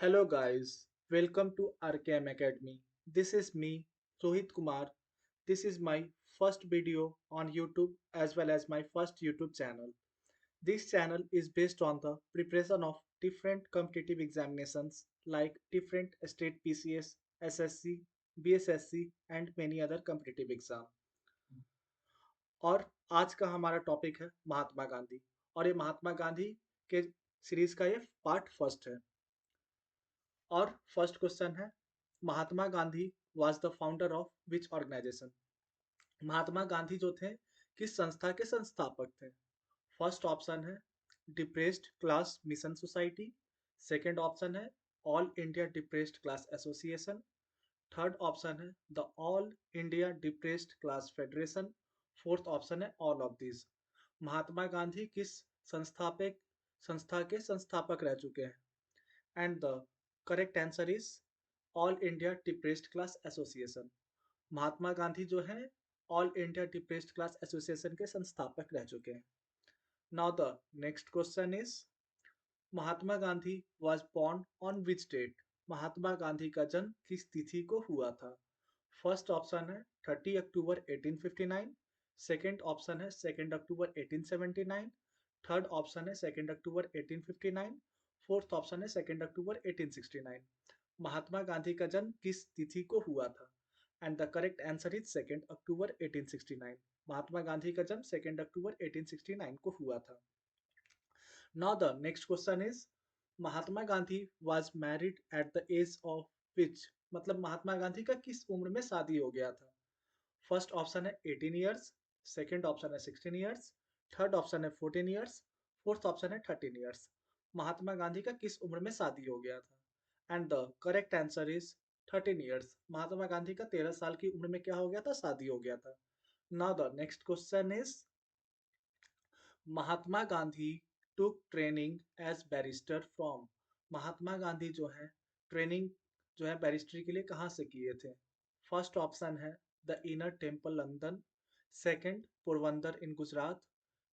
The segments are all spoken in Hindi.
Hello guys, welcome to RKM Academy. This is me, Rohit Kumar. This is my first video on YouTube as well as my first YouTube channel. This channel is based on the preparation of different competitive examinations like different state PCS, SSC, BSSC and many other competitive exam. और आज का हमारा टॉपिक है महात्मा गांधी और ये महात्मा गांधी के सीरीज का ये पार्ट फर्स्ट है। और फर्स्ट क्वेश्चन है Mahatma Gandhi was the founder of which organisation. Mahatma Gandhi जो थे किस संस्था के संस्थापक थे। फर्स्ट ऑप्शन है depressed class mission society. Second option है all India depressed class association. Third option है the all India depressed class federation. Fourth option है all of this. Mahatma Gandhi किस संस्थापक संस्था के संस्थापक रह चुके हैं and the correct answer is all India depressed class association. Mahatma Gandhi जो है all India depressed class association के संस्थापक रह चुके हैं। Now the next question is Mahatma Gandhi was born on which date. Mahatma Gandhi का जन्म किस तिथि को हुआ था। फर्स्ट ऑप्शन है 30 अक्टूबर 1859। सेकेंड ऑप्शन है 2 अक्टूबर 1879। थर्ड ऑप्शन है 2 अक्टूबर 1859। फोर्थ ऑप्शन है 2 अक्टूबर 1869। महात्मा गांधी का जन्म किस तिथि को हुआ था and the correct answer is 2 अक्टूबर 1869। महात्मा गांधी का जन्म 2 अक्टूबर 1869 को हुआ था। Now the next question is Mahatma Gandhi was married at the age of which. मतलब महात्मा गांधी का किस उम्र में शादी हो गया था। फर्स्ट ऑप्शन है 18 ईयर्स। सेकेंड ऑप्शन है 16 ईयर्स। थर्ड ऑप्शन है 14 ईयर्स। फोर्थ ऑप्शन है 13 ईयर्स। महात्मा गांधी का किस उम्र में शादी हो गया था and the correct answer is 13 years. Mahatma Gandhi का 13 साल की उम्र में क्या हो गया था, शादी हो गया था। Now the next question is Mahatma Gandhi took training as barrister from. Mahatma Gandhi जो है ट्रेनिंग जो है बैरिस्ट्री के लिए कहाँ से किए थे। फर्स्ट ऑप्शन है the inner temple London. Second Porbandar in Gujarat.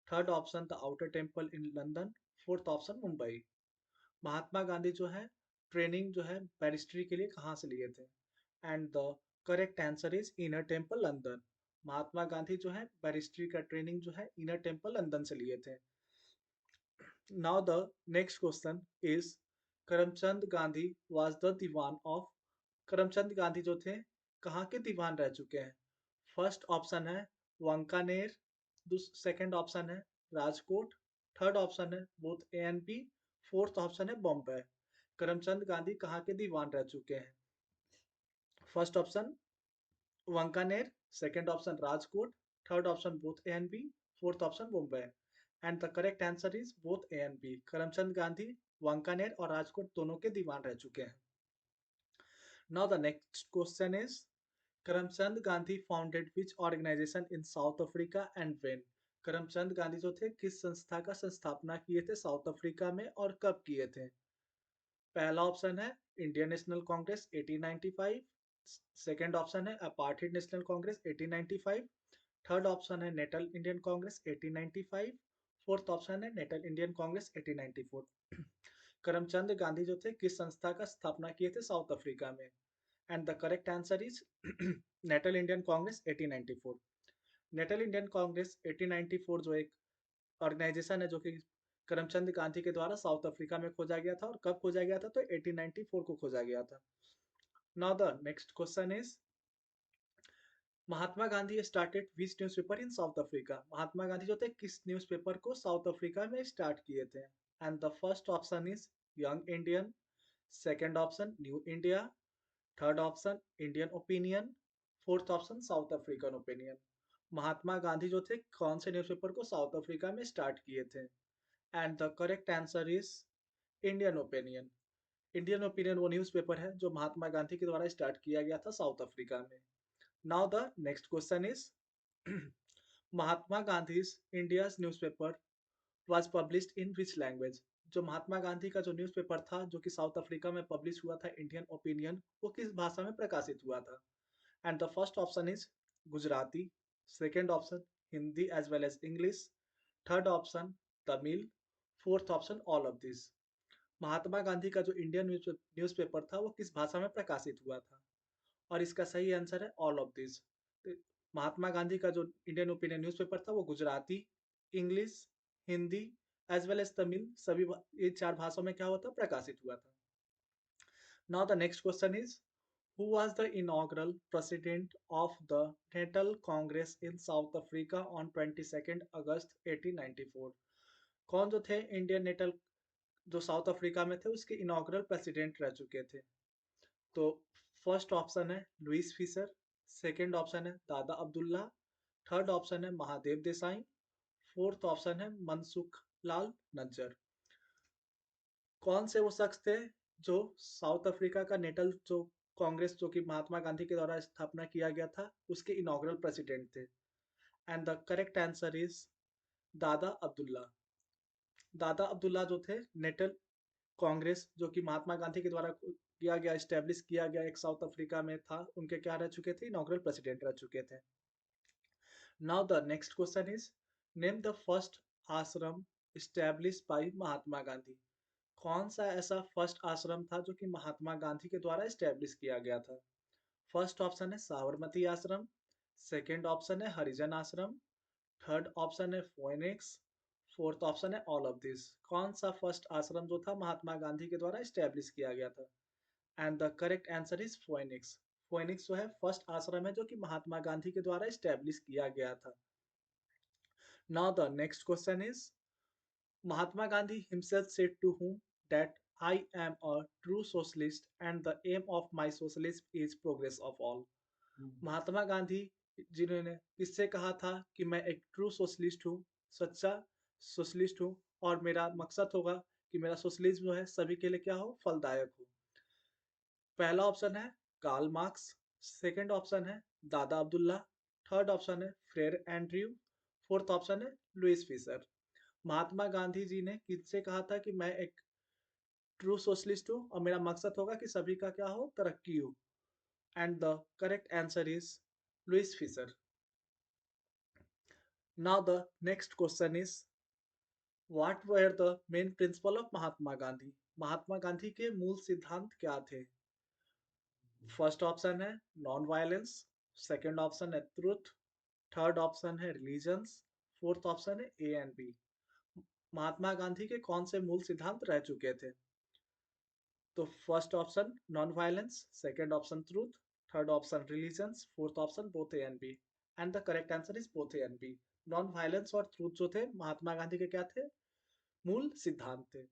Third option the outer temple in London. Fourth option Mumbai. Mahatma Gandhi जो है ट्रेनिंग जो है बैरिस्ट्री के लिए कहाँ से लिए थे and the correct answer is inner temple London. Mahatma Gandhi जो है बैरिस्ट्री का ट्रेनिंग जो है इनर टेम्पल लंदन से लिए थे। Now the next question is Karamchand Gandhi was the Dewan of. Karamchand Gandhi जो थे कहाँ के दीवान रह चुके हैं। फर्स्ट ऑप्शन है वांकानेर। सेकंड ऑप्शन है राजकोट। थर्ड ऑप्शन है both A and B. Fourth option है बॉम्बे। करमचंद गांधी कहाँ के दीवान रह चुके हैं। First option Wankaner. Second option Rajkot. Third option both A and B. Fourth option Mumbai and the correct answer is both A and B. Karamchand Gandhi Wankaner और राजकोट दोनों के दीवान रह चुके हैं। Now the next question is Karamchand Gandhi founded which organisation in South Africa and when. Karamchand Gandhi जो थे किस संस्था का संस्थापना किए थे साउथ अफ्रीका में और कब किए थे। पहला ऑप्शन है Indian National Congress 1895। Second option है apartheid National Congress 1895। Third option है Natal Indian Congress 1895। Fourth option है Natal Indian Congress 1894। Karamchand Gandhi जो थे किस संस्था का स्थापना किए थे साउथ अफ्रीका में and the correct answer is Natal Indian Congress 1894। Natal Indian Congress 1894 जो एक ऑर्गेनाइजेशन है जो कि करमचंद गांधी के द्वारा साउथ अफ्रीका में खोजा गया था और कब खोजा गया था तो 1894 को खोजा गया था। Now the next question is Mahatma Gandhi started which newspaper in South Africa. Mahatma Gandhi जो थे किस न्यूज़पेपर को साउथ अफ्रीका में स्टार्ट किए थे and the first option is young Indian. Second option new India. Third option Indian opinion. Fourth option South African opinion. Mahatma Gandhi जो थे कौन से न्यूज़पेपर को साउथ अफ्रीका में स्टार्ट किए थे and the correct answer is Indian opinion. Indian opinion वो न्यूज़पेपर है जो महात्मा गांधी के द्वारा स्टार्ट किया गया था साउथ अफ्रीका में। Now the next question is Mahatma Gandhi India newspaper was published in which language. जो महात्मा गांधी का जो न्यूज़पेपर था जो कि साउथ अफ्रीका में पब्लिश हुआ था इंडियन ओपिनियन, वो किस भाषा में प्रकाशित हुआ था and the first option is Gujarati. Second option Hindi as well as English. Third option Tamil. Fourth option all of this. Mahatma Gandhi का जो इंडियन न्यूज़पेपर था वो किस भाषा में प्रकाशित हुआ था? और इसका सही आंसर है all of this. Mahatma Gandhi का जो इंडियन ओपिनियन न्यूज़पेपर था वो Gujarati, English, Hindi as well as Tamil सभी ये चार भाषाओं में क्या हुआ था, प्रकाशित हुआ था। Now the next question is, who was the inaugural president of the Natal Congress in South Africa on 22nd August 1894? कौन जो थे इंडियन नेटल जो साउथ अफ्रीका में थे उसके इनॉग्रल प्रेसिडेंट रह चुके थे? तो फर्स्ट ऑप्शन है लुइस फिशर, सेकंड ऑप्शन है दादा अब्दुल्ला, थर्ड ऑप्शन है महादेव देसाई, फोर्थ ऑप्शन है मनसुख लाल नज्जर। कौन से वो शख्स थे जो साउथ अफ्रीका का नेटल जो कांग्रेस जो कि महात्मा गांधी के द्वारा स्थापना किया गया था उसके इनॉग्रल प्रेसिडेंट थे? And the correct answer is दादा अब्दुल्ला। दादा अब्दुल्ला जो थे नेटल कांग्रेस जो कि महात्मा गांधी के द्वारा किया गया स्टैब्लिश किया गया एक साउथ अफ्रीका में था, उनके क्या रह चुके थे, इनॉग्रल प्रेसिडेंट रह चुके थे। Now the next question is, name the first आश्रम स्टैब्लिश बाय महात्मा गांधी। कौन सा ऐसा फर्स्ट आश्रम था जो कि महात्मा गांधी के द्वारा स्टैब्लिश किया गया था? फर्स्ट ऑप्शन है साबरमती आश्रम, सेकंड ऑप्शन है हरिजन आश्रम, थर्ड ऑप्शन है फोएनिक्स, फोर्थ ऑप्शन है ऑल ऑफ दिस। कौन सा फर्स्ट आश्रम जो था महात्मा गांधी के द्वारा स्टैब्लिश किया गया था? And the correct answer is Phoenix. Phoenix जो है फर्स्ट आश्रम है जो कि महात्मा गांधी के द्वारा स्टैब्लिश किया गया था। Now the next question is, Mahatma Gandhi himself said to whom that I am a true socialist and the aim of my socialism is progress of all. Mahatma Gandhi जिन्होंने किससे कहा था कि मैं एक ट्रू सोशलिस्ट हूँ, सच्चा सोशलिस्ट हूँ और मेरा मकसद होगा कि मेरा सोशलिज्म जो है सभी के लिए क्या हो, फलदायक हो? पहला ऑप्शन है कार्ल मार्क्स, सेकंड ऑप्शन है दादा अब्दुल्ला, थर्ड ऑप्शन है फ्रेयर एंड्रयू, फोर्थ ऑप्शन है लुइस फिशर। महात्मा गांधी जी ने किससे कहा था कि मैं एक ट्रू सोशलिस्ट हूँ और मेरा मकसद होगा कि सभी का क्या हो, तरक्की हो? And the correct answer is Louis Fischer. Now the next question is, what were the main principle of Mahatma Gandhi? Mahatma Gandhi के मूल सिद्धांत क्या थे? फर्स्ट ऑप्शन है नॉन वायलेंस, सेकंड ऑप्शन है ट्रुथ, थर्ड ऑप्शन है रिलीजन्स, फोर्थ ऑप्शन है A and B. Mahatma Gandhi के कौन से मूल सिद्धांत रह चुके थे? तो first option non violence, second option truth, third option religions, fourth option both A and B. And the correct answer is both A and B. Non violence और ट्रूथ जो थे महात्मा गांधी के क्या थे, मूल सिद्धांत थे।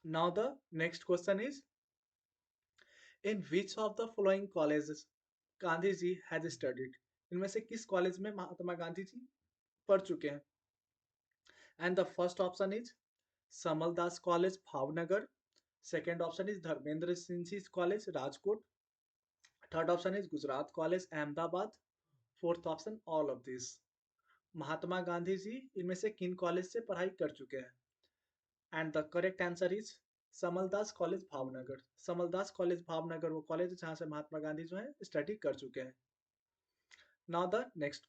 Now the next question is, in which of the following colleges Gandhi ji has studied? इनमें से किस कॉलेज में महात्मा गांधी जी पढ़ चुके हैं? And the first option is Samaldas college Bhavnagar, second option is Dharmendra Singh ji college Rajkot, third option is Gujarat college Ahmedabad, fourth option all of this. Mahatma Gandhi ji इनमें से किन कॉलेज से पढ़ाई कर चुके हैं? And the correct answer is Samaldas college Bhavnagar. Samaldas college Bhavnagar वो कॉलेज है जहां से महात्मा गांधी जो है स्टडी कर चुके हैं। Now the next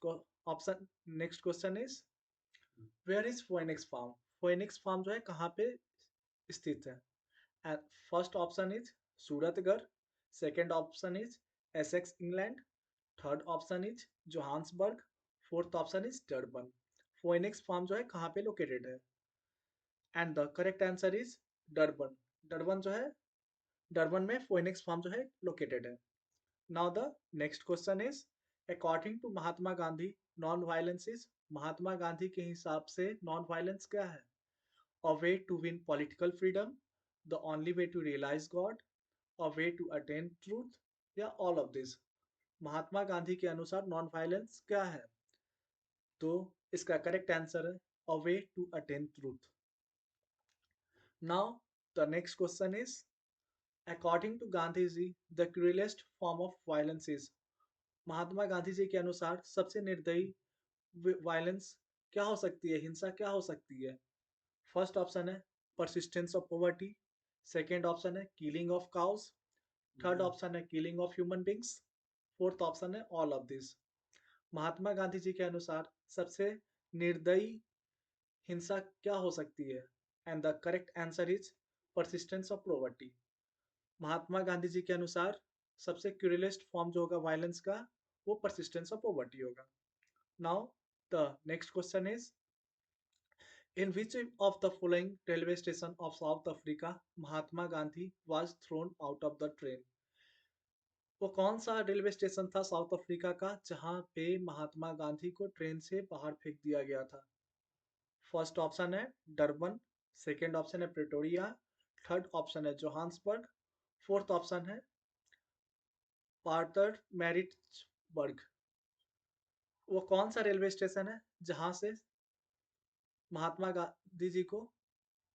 question is, where is Phoenix farm? Phoenix farm जो है कहाँ पे स्थित है? And first option is Suratgarh, second option is Essex England, third option is Johannesburg, fourth option is Durban. Phoenix farm जो है कहाँ पे लोकेटेड है? And the correct answer is Durban. Durban जो है, डरबन में फोएनिक्स फार्म जो है लोकेटेड है। Now the next question is, according to Mahatma Gandhi non violence is, Mahatma Gandhi के हिसाब से नॉन वायलेंस क्या है? A way to win political freedom, the only way to realise God, a way to attain truth, या all of this. Mahatma Gandhi के अनुसार नॉन वायलेंस क्या है? तो इसका करेक्ट आंसर है a way to attain truth. Now the next question is, according to Gandhi ji the cruelest form of violence is, Mahatma Gandhi ji के अनुसार सबसे निर्दयी वायलेंस क्या हो सकती है, हिंसा क्या हो सकती है? फर्स्ट ऑप्शन है persistence of poverty, second option है killing of cows, third option है killing of human beings, fourth option है all of this. Mahatma Gandhi ji के अनुसार सबसे निर्दयी हिंसा क्या हो सकती है? And the correct answer is persistence of poverty. Mahatma Gandhi ji के अनुसार सबसे क्यूरियस्ट फॉर्म जो होगा वायलेंस का वो परसिस्टेंस ऑफ पॉवर्टी होगा। Now the next question is in which of the following railway station of south Africa Mahatma Gandhi was thrown out of the train. वो कौन सा रेलवे स्टेशन था साउथ अफ्रीका का जहां पे महात्मा गांधी को ट्रेन से बाहर फेंक दिया गया था? फर्स्ट ऑप्शन है डरबन, सेकंड ऑप्शन है प्रिटोरिया, थर्ड ऑप्शन है जोहान्सबर्ग, फोर्थ ऑप्शन है पार्टर मैरिट्सबर्ग। वो कौन सा रेलवे स्टेशन है जहां से महात्मा गांधी जी को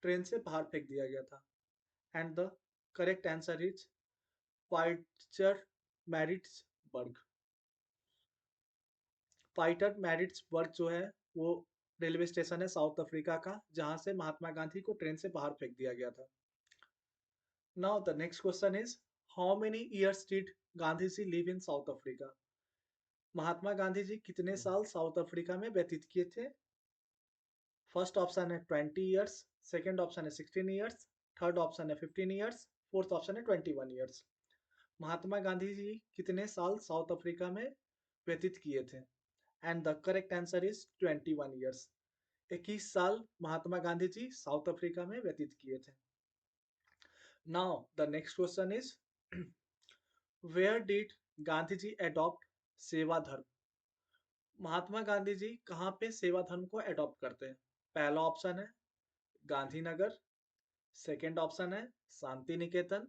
ट्रेन से बाहर फेंक दिया गया था? And the correct answer is Pietermaritzburg. Pietermaritzburg जो है वो रेलवे स्टेशन है साउथ अफ्रीका का जहां से महात्मा गांधी को ट्रेन से बाहर फेंक दिया गया था। Now the next question is how many years did Gandhi ji live in South Africa? Mahatma Gandhi ji कितने साल साउथ अफ्रीका में व्यतीत किए थे? फर्स्ट ऑप्शन है 20 ईयर्स, सेकेंड ऑप्शन है 16 ईयर्स, थर्ड ऑप्शन है 15 ईयर्स, फोर्थ ऑप्शन है 21 ईयर्स। महात्मा गांधी जी कितने साल साउथ अफ्रीका में व्यतीत किए थे? And the correct answer is 21 years. 21 साल महात्मा गांधी जी साउथ अफ्रीका में व्यतीत किए थे। Now the next question is where did Gandhi ji adopt seva dharma? महात्मा गांधी जी कहाँ पे सेवा धर्म को अडॉप्ट करते हैं? पहला ऑप्शन है गांधीनगर, सेकेंड ऑप्शन है शांति निकेतन,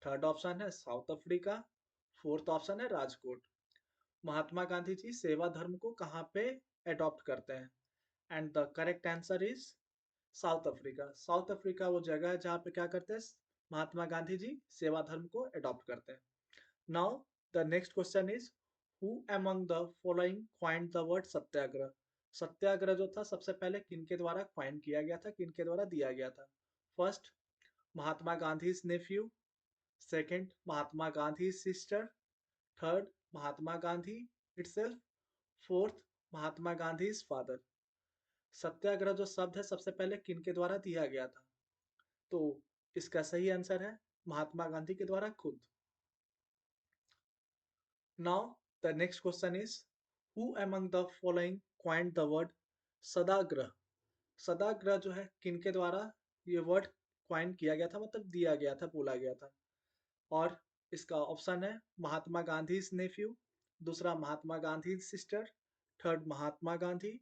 थर्ड ऑप्शन है साउथ अफ्रीका, फोर्थ ऑप्शन है राजकोट। महात्मा गांधी जी सेवा धर्म को कहाँ पे अडॉप्ट करते हैं? And the correct answer is south Africa. South Africa वो जगह है जहाँ पे क्या करते हैं महात्मा गांधी जी सेवा धर्म को अडॉप्ट करते हैं। Now the next question is who among the following coined the word satyagraha? Satyagraha जो था सबसे पहले किनके द्वारा क्वाइन किया गया था, किनके द्वारा दिया गया था? First Mahatma Gandhi Neiphiu, second Mahatma Gandhi sister, third Mahatma Gandhi itself, fourth Mahatma Gandhi father. सत्याग्रह जो शब्द है सबसे पहले किनके द्वारा दिया गया था? तो इसका सही आंसर है महात्मा गांधी के द्वारा खुद। Now the next question is who among the following coined the word sadagraha? Sadagraha जो है किनके द्वारा ये वर्ड क्वाइन किया गया था, मतलब दिया गया था, बोला गया था? और इसका ऑप्शन है महात्मा गांधी नेफ्यू, दूसरा Mahatma Gandhi sister, third Mahatma Gandhi,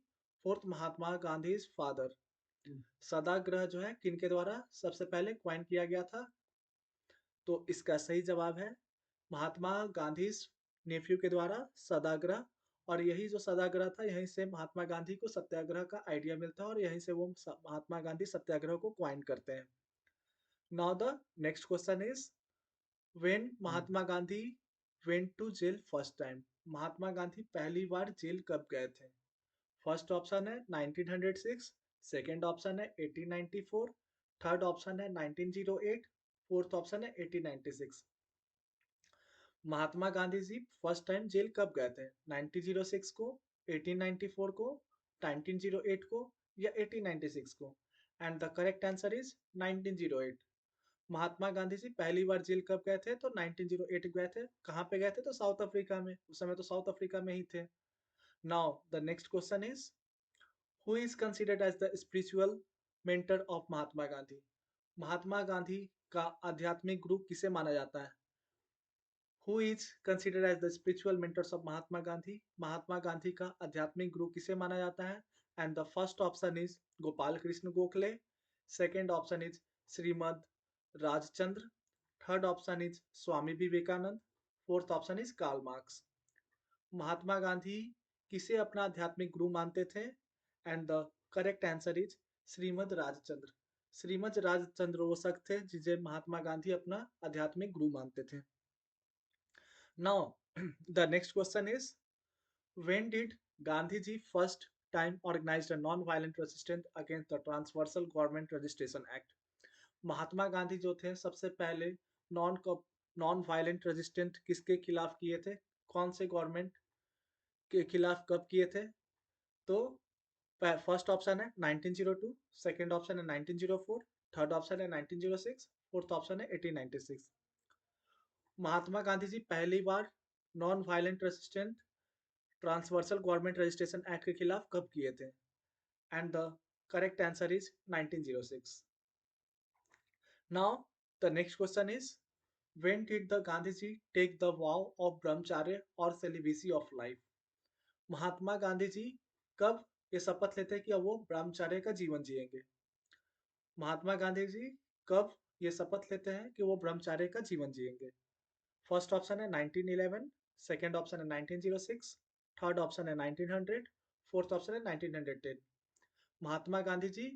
fourth Mahatma Gandhi father. सदाग्रह जो है किनके द्वारा सबसे पहले क्वाइन किया गया था? तो इसका सही जवाब है महात्मा गांधी नेफ्यू के द्वारा सदाग्रह। और यही जो सदाग्रह था यहीं से महात्मा गांधी को सत्याग्रह का आइडिया मिलता है और यहीं से वो महात्मा गांधी सत्याग्रह को क्वाइन करते हैं। Now the next question is when Mahatma Gandhi went to jail first time? Mahatma Gandhi पहली बार जेल कब गए थे? फर्स्ट ऑप्शन है 1906, सेकेंड ऑप्शन है 1894, थर्ड ऑप्शन है 1908, फोर्थ ऑप्शन है 1896। महात्मा Gandhi ji first time jail कब गए थे? 1906 को, 1894 को, 1908 को या 1896 को? And the correct answer is 1908। महात्मा गांधी जी पहली बार जेल कब गए थे? तो 1908 गए थे। कहाँ पे गए थे? तो साउथ अफ्रीका में। उस समय तो साउथ अफ्रीका में ही थे। Now the next question is who is considered as the spiritual mentor of Mahatma Gandhi? Mahatma Gandhi का आध्यात्मिक गुरु किसे माना जाता है? Who is considered as the spiritual mentors of Mahatma Gandhi? Mahatma Gandhi का आध्यात्मिक गुरु किसे माना जाता है? And the first option is Gopal Krishna Gokhale, second option is Shrimad Rajchandra, third option is Swami Vivekananda, fourth option is Karl marks. महात्मा गांधी किसे अपना आध्यात्मिक गुरु मानते थे? And the correct answer is Shrimad Rajchandra. Shrimad Rajchandra वो शख्स थे जिसे महात्मा गांधी अपना आध्यात्मिक गुरु मानते थे। Now, the next question is when did Gandhi ji first time organized a non-violent resistance against the Transversal Government Registration Act? महात्मा गांधी जो थे सबसे पहले नॉन नॉन वायलेंट रेजिस्टेंट किसके खिलाफ किए थे? कौन से गवर्नमेंट के खिलाफ कब किए थे? तो फर्स्ट ऑप्शन है 1902, सेकंड ऑप्शन है 1904, थर्ड ऑप्शन है 1906, फोर्थ ऑप्शन है 1896। महात्मा गांधी जी पहली बार non violent resistant transversal government registration act के खिलाफ कब किए थे? And the correct answer is 1906। Now, the next question is, when did the Gandhiji take the vow of brahmacharya or celibacy of life? महात्मा गांधी जी कब ये शपथ लेते हैं कि अब वो ब्रह्मचर्य का जीवन जिएंगे? महात्मा गांधी जी कब ये शपथ लेते हैं कि वो ब्रह्मचर्य का जीवन जिएंगे? फर्स्ट ऑप्शन है 1911, सेकंड ऑप्शन है 1906, थर्ड ऑप्शन है 1900, फोर्थ ऑप्शन है 1910। महात्मा गांधी जी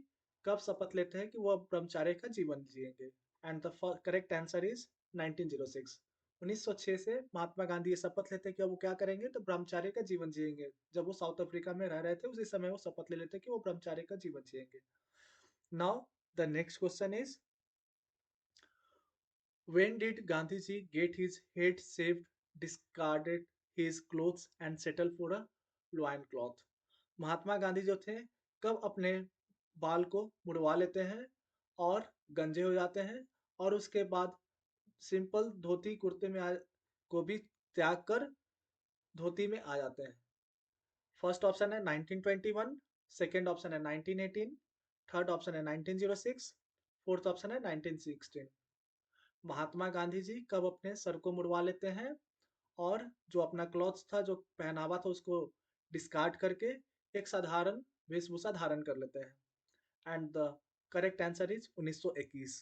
कब शपथ लेते हैं कि वो अब ब्रह्मचार्य का जीवन जिएंगे? And the correct answer is 1906। 1906 से महात्मा गांधी ये शपथ लेते हैं कि अब वो क्या करेंगे, तो ब्रह्मचार्य का जीवन जिएंगे। जब वो साउथ अफ्रीका में रह रहे थे उसी समय वो शपथ ले लेते हैं कि वो ब्रह्मचार्य का जीवन जिएंगे। Now the next question is, when did Gandhiji get his head shaved, discarded his clothes and settled for a loin cloth? महात्मा गांधी जो थे कब अपने बाल को मुड़वा लेते हैं और गंजे हो जाते हैं और उसके बाद सिंपल धोती कुर्ते में को भी त्याग कर धोती में आ जाते हैं? फर्स्ट ऑप्शन है 1921, सेकंड ऑप्शन है 1918, थर्ड ऑप्शन है 1906, फोर्थ ऑप्शन है 1916। महात्मा गांधी जी कब अपने सर को मुड़वा लेते हैं और जो अपना क्लॉथ था, जो पहनावा था, उसको डिस्कार्ड करके एक साधारण वेशभूषा धारण कर लेते हैं? And the correct answer is 1921।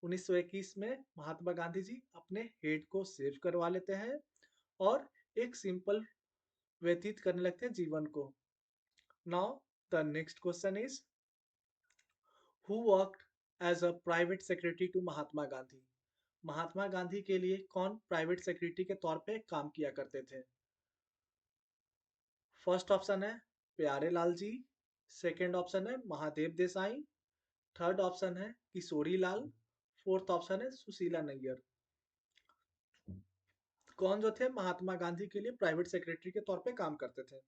1921 में महात्मा गांधी जी अपने हेड को सेव करवा लेते हैं और एक सिंपल व्यतीत करने लगते हैं जीवन को। Now the next question is, who worked as a private secretary to Mahatma Gandhi? Mahatma Gandhi के लिए कौन प्राइवेट सेक्रेटरी के तौर पे काम किया करते थे? फर्स्ट ऑप्शन है प्यारे लाल जी, सेकंड ऑप्शन है महादेव देसाई, थर्ड ऑप्शन है किशोरी लाल, फोर्थ ऑप्शन है सुशीला नैयर। कौन जो थे महात्मा गांधी के लिए प्राइवेट सेक्रेटरी के तौर पे काम करते थे?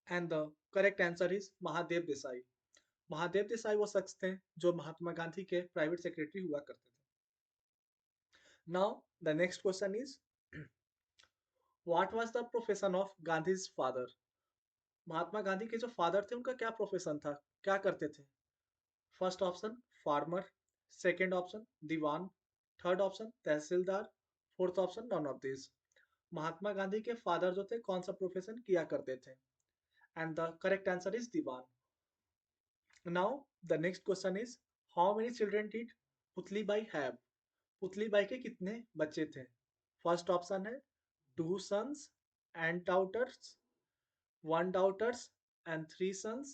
And the correct answer is Mahadev Desai. Mahadev Desai वो शख्स थे जो महात्मा गांधी के प्राइवेट सेक्रेटरी हुआ करते थे। Now the next question is, what was the profession of Gandhi's father? Mahatma Gandhi के जो फादर थे उनका क्या प्रोफेशन था, क्या करते थे? First option farmer, second option diwan, third option tehsildar, fourth option none of this. Mahatma Gandhi के फादर जो थे कौन सा प्रोफेशन किया करते थे? And the correct answer is diwan. Now the next question is, how many children did Putli Bai have? Putli Bai के कितने बच्चे थे? फर्स्ट ऑप्शन है 2 sons and daughters, 1 daughters and 3 sons,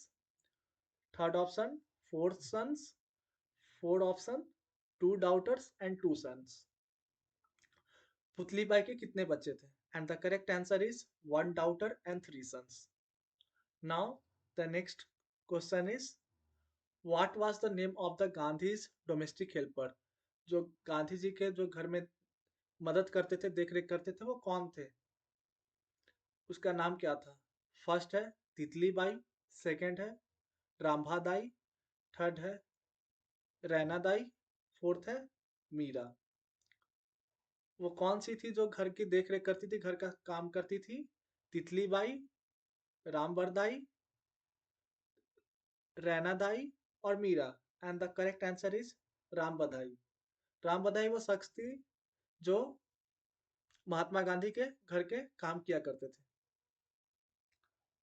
third option 4 sons, fourth option 2 daughters and 2 sons। पुतली बाई के कितने बच्चे थे? And the correct answer is 1 daughter and 3 sons। Now the next question is, what was the name of the Gandhi's domestic helper? जो गांधी जी के जो घर में मदद करते थे, देख रेख करते थे, वो कौन थे? उसका नाम क्या था? फर्स्ट है तितली बाई, सेकंड है रामभा दाई, थर्ड है रैना दाई, फोर्थ है मीरा। वो कौन सी थी जो घर की देख रेख करती थी, घर का काम करती थी? तितली बाई, रामबरदाई, रैना दाई और Meera. And the correct answer is Ram Badhai. Ram बधाई वो शख्स थी जो महात्मा गांधी के घर के काम किया करते थे।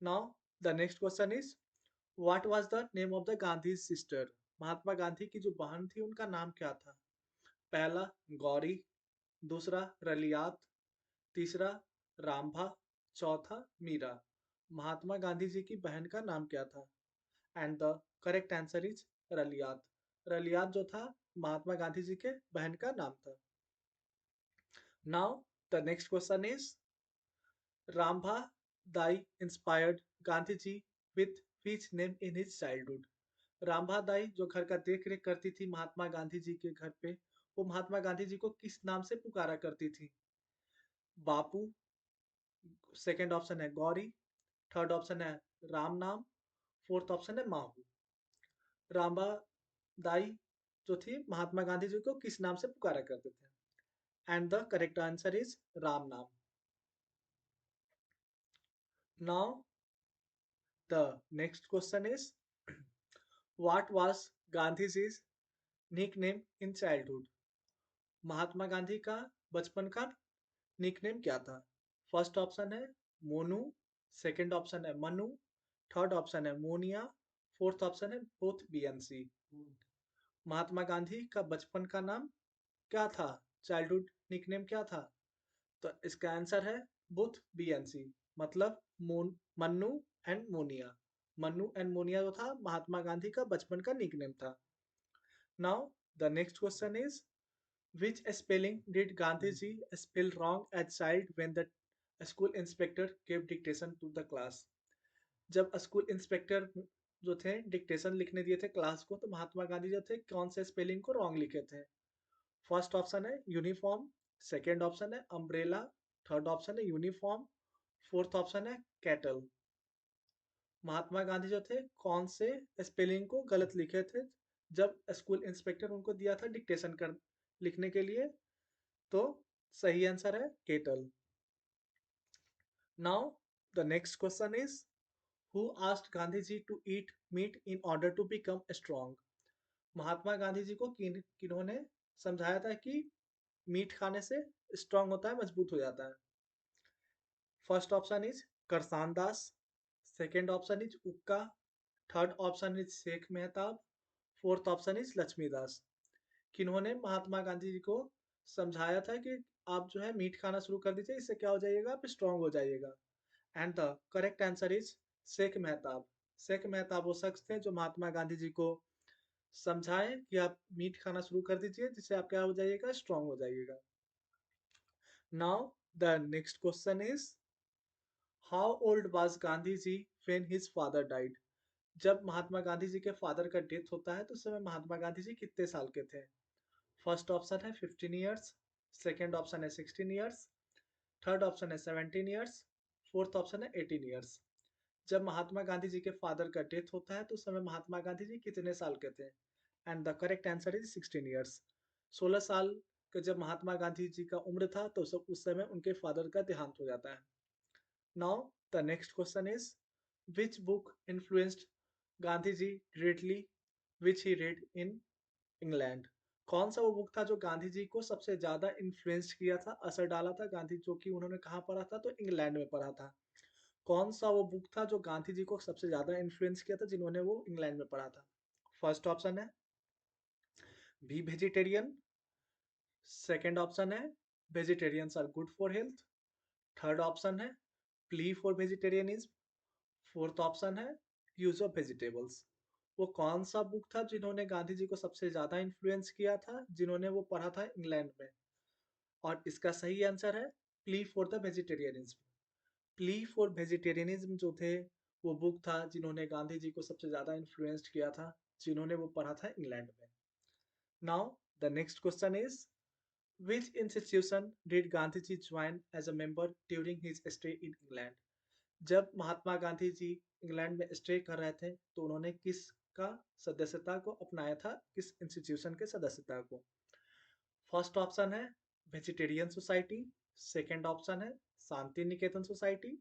Now the next question is, what was the name of the Gandhi sister? Mahatma Gandhi की जो बहन थी उनका नाम क्या था? पहला गौरी, दूसरा रलियात, तीसरा रामभा, चौथा मीरा। महात्मा गांधी जी की बहन का नाम क्या था? And the correct answer is Raliyat. Raliyat जो था महात्मा गांधी जी के बहन का नाम था। Now the next question is, Rambha dai inspired Gandhi ji with which name in his childhood? Rambha dai जो घर का देख रेख करती थी महात्मा गांधी जी के घर पे, वो महात्मा गांधी जी को किस नाम से पुकारा करती थी? बापू, सेकंड ऑप्शन है गौरी, थर्ड ऑप्शन है राम नाम, फोर्थ ऑप्शन है माहू। रामबाई जो थी महात्मा गांधी जी को किस नाम से पुकारा करते थे? And the correct answer is Ram naam. Now the next question is what was गांधीजी's nickname in childhood? Mahatma Gandhi का बचपन का निकनेम क्या था? फर्स्ट ऑप्शन है मोनू, सेकंड ऑप्शन है मनु, थर्ड ऑप्शन है मोनिया, फोर्थ ऑप्शन है बोथ बी एंड सी। महात्मा गांधी का बचपन का नाम क्या था? चाइल्डहुड निकनेम क्या था? तो इसका आंसर है बोथ बी एंड सी, मतलब मन्नू एंड मोनिया। मन्नू एंड मोनिया जो था महात्मा गांधी का बचपन का निकनेम था। Now the next question is which spelling did Gandhiji spell wrong as child when the school inspector gave dictation to the class? जब स्कूल इंस्पेक्टर जो थे डिक्टेशन लिखने दिए थे क्लास को, तो महात्मा गांधी जो थे कौन से स्पेलिंग को रॉन्ग लिखे थे? फर्स्ट ऑप्शन है यूनिफॉर्म, सेकेंड ऑप्शन है अम्ब्रेला, थर्ड ऑप्शन है यूनिफॉर्म, फोर्थ ऑप्शन है कैटल। महात्मा गांधी जो थे कौन से स्पेलिंग को गलत लिखे थे जब स्कूल इंस्पेक्टर उनको दिया था डिक्टेशन कर लिखने के लिए? तो सही आंसर है kettle. Now the next question is who asked Gandhi ji to eat meat in order to become strong? Mahatma Gandhi ji को किन्होंने समझाया था कि मीट खाने से स्ट्रांग होता है, मजबूत हो जाता है? First option is Karsan Das, second option is Ukka, third option is Sheikh Mehtab, fourth option is Laxmidas. किन्होंने महात्मा गांधी जी को समझाया था कि आप जो है मीट खाना शुरू कर दीजिए, इससे क्या हो जाइएगा, आप स्ट्रांग हो जाइएगा? And the correct answer is Sheikh Mehtab. Sheikh Mehtab वो शख्स थे जो महात्मा गांधी जी को समझाए कि आप मीट खाना शुरू कर दीजिए, जिससे आप क्या हो जाइएगा, स्ट्रांग हो जाइएगा। Now the next question is how old was Gandhi ji when his father died? जब महात्मा गांधी जी के फादर का डेथ होता है तो उस समय महात्मा गांधी जी कितने साल के थे? फर्स्ट ऑप्शन है 15 ईयर्स, सेकेंड ऑप्शन है 16 ईयर्स, थर्ड ऑप्शन है 17 ईयर्स, फोर्थ ऑप्शन है 18 ईयर्स। जब महात्मा गांधी जी के फादर का डेथ होता है तो उस समय महात्मा गांधी जी कितने साल के थे? And the correct answer is 16 years. 16 साल का जब महात्मा गांधी जी का उम्र था तो उस समय उनके फादर का देहांत हो जाता है। Now the next question is which book influenced Gandhi ji greatly which he read in England? कौन सा वो बुक था जो गांधी जी को सबसे ज्यादा इन्फ्लुएंस किया था, असर डाला था गांधी, जो कि उन्होंने कहाँ पढ़ा था? तो इंग्लैंड में पढ़ा था। कौन सा वो बुक था जो गांधी जी को सबसे ज्यादा इन्फ्लुएंस किया था, जिन्होंने वो इंग्लैंड में पढ़ा था? फर्स्ट ऑप्शन है बी वेजिटेरियन, सेकेंड ऑप्शन है vegetarians are good for health, third option है plea for vegetarianism, fourth option है यूज ऑफ वेजिटेबल्स। वो कौन सा बुक था जिन्होंने गांधी जी को सबसे ज्यादा इन्फ्लुएंस किया था, जिन्होंने वो पढ़ा था इंग्लैंड में? और इसका सही आंसर है plea for the vegetarianism. Plea for vegetarianism जो थे वो बुक था जिन्होंने गांधी जी को सबसे ज्यादा इन्फ्लुएंस्ड किया था, जिन्होंने वो पढ़ा था इंग्लैंड में। Now the next question is which institution did Gandhi ji join as a member during his stay in England? जब महात्मा गांधी जी इंग्लैंड में स्टे कर रहे थे तो उन्होंने किस का सदस्यता को अपनाया था, किस इंस्टीट्यूशन के सदस्यता को? फर्स्ट ऑप्शन है वेजिटेरियन सोसाइटी, सेकंड ऑप्शन है Shanti Niketan society,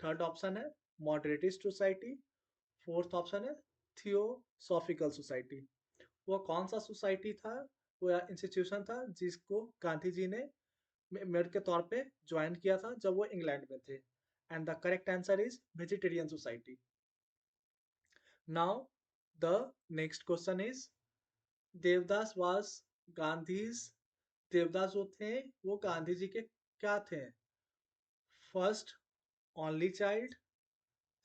third option है मॉडरेटिस्ट सोसाइटी, फोर्थ ऑप्शन है थियोसॉफिकल सोसाइटी। वो कौन सा सोसाइटी था, वो या इंस्टीट्यूशन था जिसको गांधी जी ने मेंबर के तौर पे ज्वाइन किया था जब वो इंग्लैंड में थे? And the correct answer is vegetarian society. Now the next question is Devdas was Gandhi's, Devdas जो थे वो गांधी जी के क्या थे? First only child,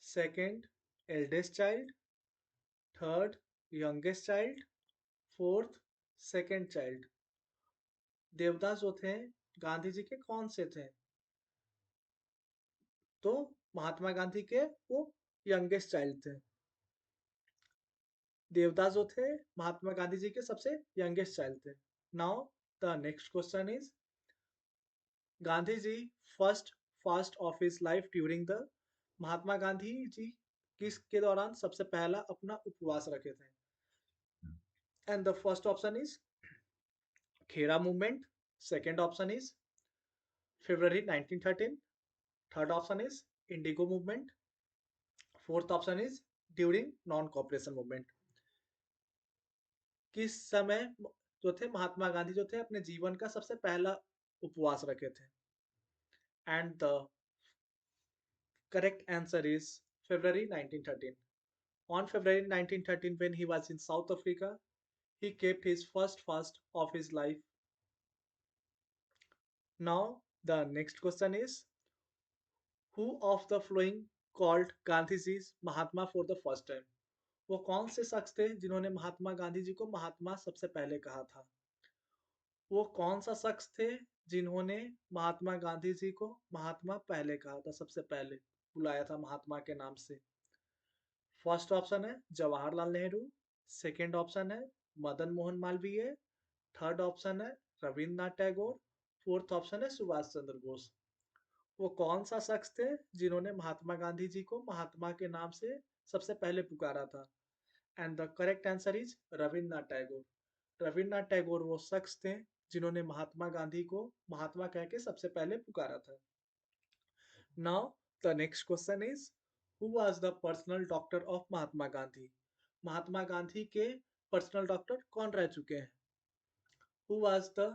second eldest child, third youngest child, fourth second child. Devdas जो थे गांधी जी के कौन से थे? तो महात्मा गांधी के वो यंगेस्ट चाइल्ड थे। देवदास जो थे महात्मा गांधी जी के सबसे यंगेस्ट चाइल्ड थे। Now the next question is Gandhi ji first fast of his life during the, Mahatma Gandhi ji किसके दौरान सबसे पहला अपना उपवास रखे थे? And the first option is Kheda movement, second option is February 1913, third option is indigo movement, fourth option is during non cooperation movement. किस समय जो थे महात्मा गांधी जो थे अपने जीवन का सबसे पहला उपवास रखे थे? And the correct answer is February 1913. On February 1913, when he was in South Africa, he kept his first fast of his life. Now, the next question is, who of the following called Gandhiji's Mahatma for the first time? वो कौन से शख्स थे जिन्होंने महात्मा गांधी जी को महात्मा सबसे पहले कहा था? वो कौन सा शख्स थे जिन्होंने महात्मा गांधी जी को महात्मा पहले कहा था, सबसे पहले बुलाया था महात्मा के नाम से? फर्स्ट ऑप्शन है जवाहरलाल नेहरू, सेकंड ऑप्शन है मदन मोहन मालवीय, थर्ड ऑप्शन है रविन्द्रनाथ टैगोर, फोर्थ ऑप्शन है सुभाष चंद्र बोस। वो कौन सा शख्स थे जिन्होंने महात्मा गांधी जी को महात्मा के नाम से सबसे पहले पुकारा था? And the correct answer is Rabindranath Tagore. Rabindranath Tagore वो शख्स थे जिन्होंने महात्मा गांधी को महात्मा कह के सबसे पहले पुकारा था। Now the next question is, who was the personal doctor of Mahatma Gandhi? Mahatma Gandhi के पर्सनल डॉक्टर कौन रह चुके हैं? Who was the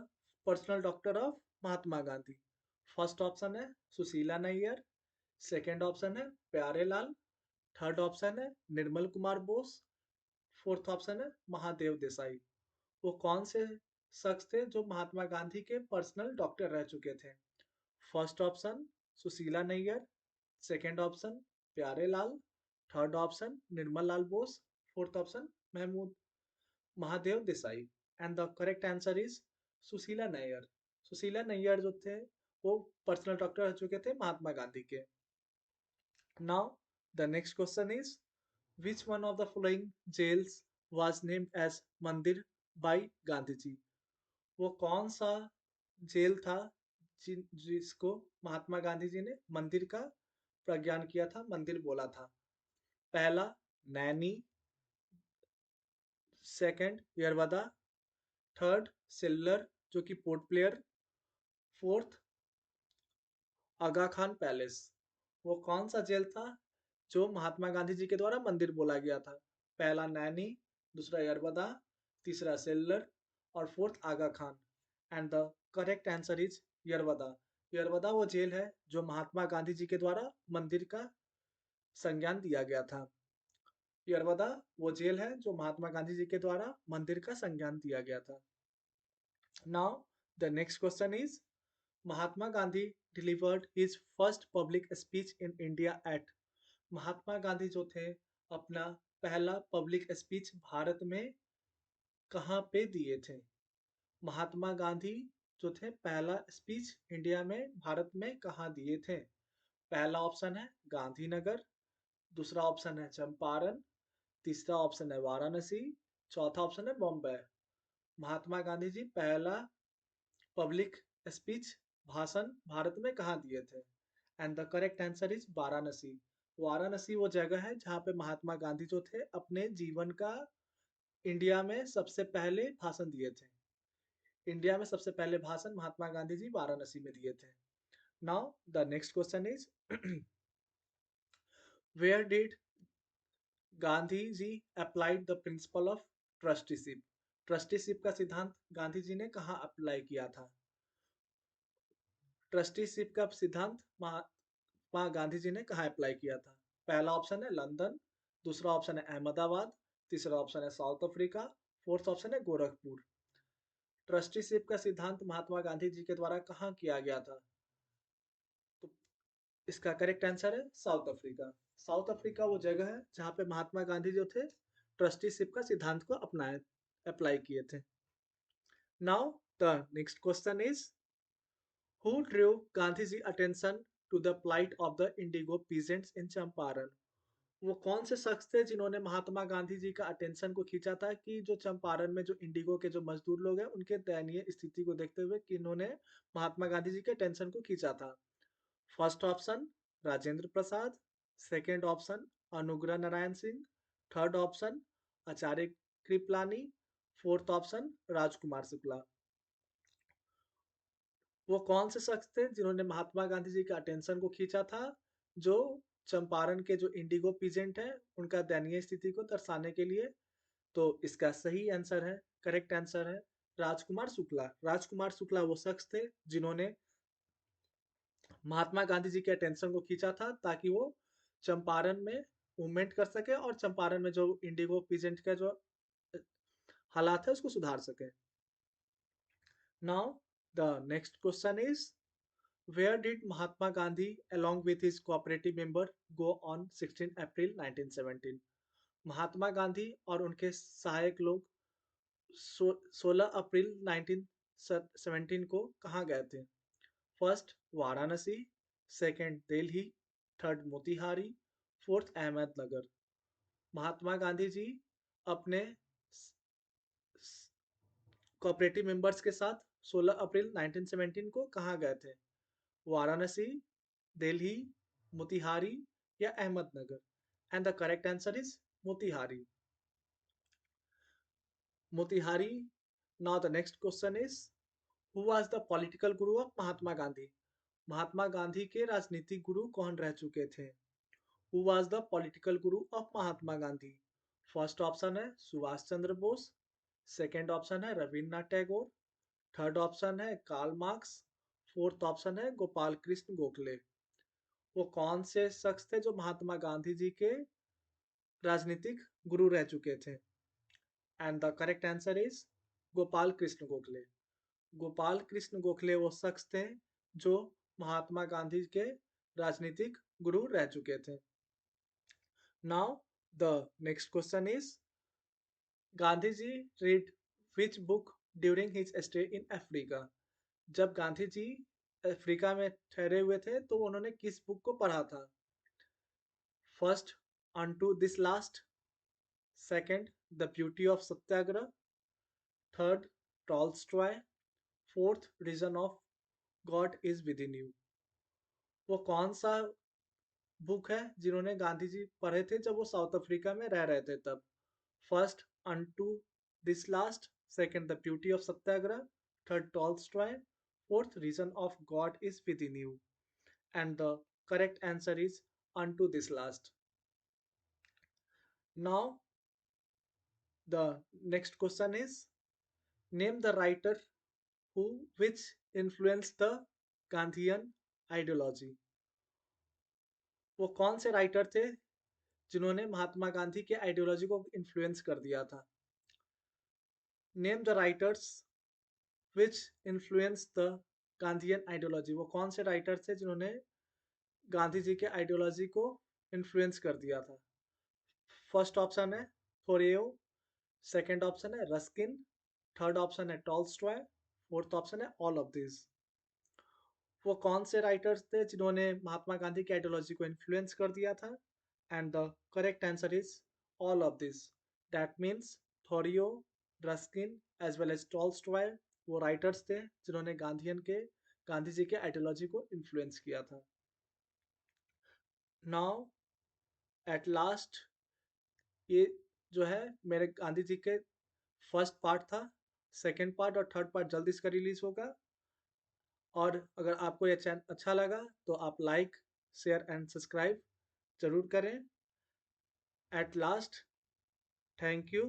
personal doctor of Mahatma Gandhi? First option है सुशीला नैयर, सेकंड ऑप्शन है प्यारे लाल, थर्ड ऑप्शन है निर्मल कुमार बोस, फोर्थ ऑप्शन है महादेव देसाई। वो कौन से शख्स थे जो महात्मा गांधी के पर्सनल डॉक्टर रह चुके थे? First option Sushila Nayar, second option Pyare Lal, third option Nirmal Lal Bose, fourth option Mahmood Mahadev Desai. And the correct answer is Sushila Nayar. Sushila Nayar जो थे वो पर्सनल डॉक्टर रह चुके थे महात्मा गांधी के। Now the next question is, which one of the following jails was named as मंदिर by गांधी जी? वो कौन सा जेल था जिसको महात्मा गांधी जी ने मंदिर का प्रज्ञान किया था, मंदिर बोला था? पहला Naini, second Yerawada, third seller जो कि port player, fourth Aga Khan palace. वो कौन सा जेल था जो महात्मा गांधी जी के द्वारा मंदिर बोला गया था? पहला नैनी, दूसरा यरवदा, तीसरा सेल्लर और fourth Aga Khan. And the correct answer is Yerwada. Yerwada वो जेल है जो महात्मा गांधी जी के द्वारा मंदिर का संज्ञान दिया गया था। यरवदा वो जेल है जो महात्मा गांधी जी के द्वारा मंदिर का संज्ञान दिया गया था। Now the next question is, Mahatma Gandhi delivered his first public speech in India at? Mahatma Gandhi जो थे अपना पहला पब्लिक स्पीच भारत में कहाँ पे दिए थे? महात्मा गांधी जो थे पहला स्पीच इंडिया में भारत में कहाँ दिए थे? पहला ऑप्शन है गांधीनगर, दूसरा ऑप्शन है चंपारण, तीसरा ऑप्शन है वाराणसी, चौथा ऑप्शन है बॉम्बे। महात्मा गांधी जी पहला पब्लिक स्पीच भाषण भारत में कहाँ दिए थे? And the correct answer is Varanasi. Varanasi वो जगह है जहाँ पे महात्मा गांधी जो थे अपने जीवन का इंडिया में सबसे पहले भाषण दिए थे। इंडिया में सबसे पहले भाषण महात्मा गांधी जी वाराणसी में दिए थे। Now the next question is, where did Gandhi ji applied the principle of trusteeship? Trusteeship का सिद्धांत गांधी जी ने कहाँ अप्लाई किया था? ट्रस्टीशिप का सिद्धांत महात्मा गांधी जी ने कहाँ अप्लाई किया था? पहला ऑप्शन है लंदन, दूसरा ऑप्शन है अहमदाबाद, तीसरा ऑप्शन है साउथ अफ्रीका, फोर्थ ऑप्शन है गोरखपुर। ट्रस्टीशिप का सिद्धांत महात्मा गांधी जी के द्वारा कहाँ किया गया था? तो इसका करेक्ट आंसर है साउथ अफ्रीका। साउथ अफ्रीका वो जगह है जहाँ पे महात्मा गांधी जो थे ट्रस्टीशिप का सिद्धांत को अपनाए अप्लाई किए थे। Now the next question is, who drew Gandhi ji attention to the plight of the indigo peasants in Champaran? वो कौन से शख्स थे जिन्होंने महात्मा गांधी जी का अटेंशन को खींचा था कि जो चंपारण में जो इंडिगो के जो मजदूर लोग हैं उनके दयनीय स्थिति को देखते हुए किन्होंने महात्मा गांधी जी के अटेंशन को खींचा था? First option Rajendra Prasad, second option Anugrah Narayan Singh. Third option Acharya Kripalani. Fourth option Rajkumar Shukla. वो कौन से शख्स थे जिन्होंने महात्मा गांधी जी के अटेंशन को खींचा था, जो चंपारण के जो इंडिगो पीजेंट है उनका दयनीय स्थिति को दर्शाने के लिए? तो इसका सही आंसर है, करेक्ट आंसर है राजकुमार शुक्ला। राजकुमार शुक्ला वो शख्स थे जिन्होंने महात्मा गांधी जी के अटेंशन को खींचा था ताकि वो चंपारण में मूवमेंट कर सके और चंपारण में जो इंडिगो पीजेंट का जो हालात है उसको सुधार सके। Now the next question is, where did Mahatma Gandhi along with his cooperative member go on 16 अप्रैल 1917? महात्मा गांधी और उनके सहायक लोग 16 अप्रैल 1917 को कहाँ गए थे? First Varanasi, second Delhi, third Motihari, fourth Ahmednagar. Mahatma Gandhi ji अपने कोऑपरेटिव मेंबर्स के साथ 16 अप्रैल 1917 को कहाँ गए थे? वाराणसी, दिल्ली, मोतिहारी या Ahmednagar? And the correct answer is Motihari. Motihari. Now the next question is, who was the political Guru of Mahatma Gandhi? Mahatma Gandhi के राजनीतिक गुरु कौन रह चुके थे? Who was the political Guru of Mahatma Gandhi? First option है सुभाष चंद्र बोस। सेकेंड ऑप्शन है रविन्द्रनाथ टैगोर। थर्ड ऑप्शन है कार्ल मार्क्स। फोर्थ ऑप्शन है गोपाल कृष्ण गोखले। वो कौन से शख्स थे जो महात्मा गांधी जी के राजनीतिक गुरु रह चुके थे? And the correct answer is Gopal Krishna Gokhale. Gopal Krishna Gokhale वो शख्स थे जो महात्मा गांधी के राजनीतिक गुरु रह चुके थे। Now the next question is, Gandhi ji read which book during his stay in Africa? जब गांधी जी अफ्रीका में ठहरे हुए थे तो उन्होंने किस बुक को पढ़ा था? First unto this last, second the beauty of satyagraha, third Tolstoy, fourth reason of God is within you. वो कौन सा बुक है जिन्होंने गांधी जी पढ़े थे जब वो साउथ अफ्रीका में रह रहे थे तब? First unto this last, second the beauty of satyagraha, third Tolstoy, fourth reason of God is within you. And the correct answer is unto this last. Now the next question is, name the writer who which influenced the Gandhian ideology? वो कौन से राइटर थे जिन्होंने महात्मा गांधी के आइडियोलॉजी को इन्फ्लुएंस कर दिया था? Name the writers which influence the Gandhian ideology. वो कौन से राइटर थे जिन्होंने गांधी जी के आइडियोलॉजी को इन्फ्लुएंस कर दिया था? फर्स्ट ऑप्शन है थोरेयो, सेकंड ऑप्शन है रस्किन, थर्ड ऑप्शन है टॉल्स्टॉय, फोर्थ ऑप्शन है ऑल ऑफ दिस। वो कौन से राइटर्स थे जिन्होंने महात्मा गांधी की आइडियोलॉजी को इन्फ्लुएंस कर दिया था? And the correct answer is all of this. That means Thoreau, Ruskin as well as Tolstoy वो राइटर्स थे जिन्होंने गांधी जी के आइडियोलॉजी को इन्फ्लुएंस किया था। नाउ एट लास्ट, ये जो है मेरे गांधी जी के फर्स्ट पार्ट था। सेकेंड पार्ट और थर्ड पार्ट जल्दी इसका रिलीज होगा। और अगर आपको ये चैनल अच्छा लगा तो आप लाइक, शेयर एंड सब्सक्राइब जरूर करें। At last, thank you.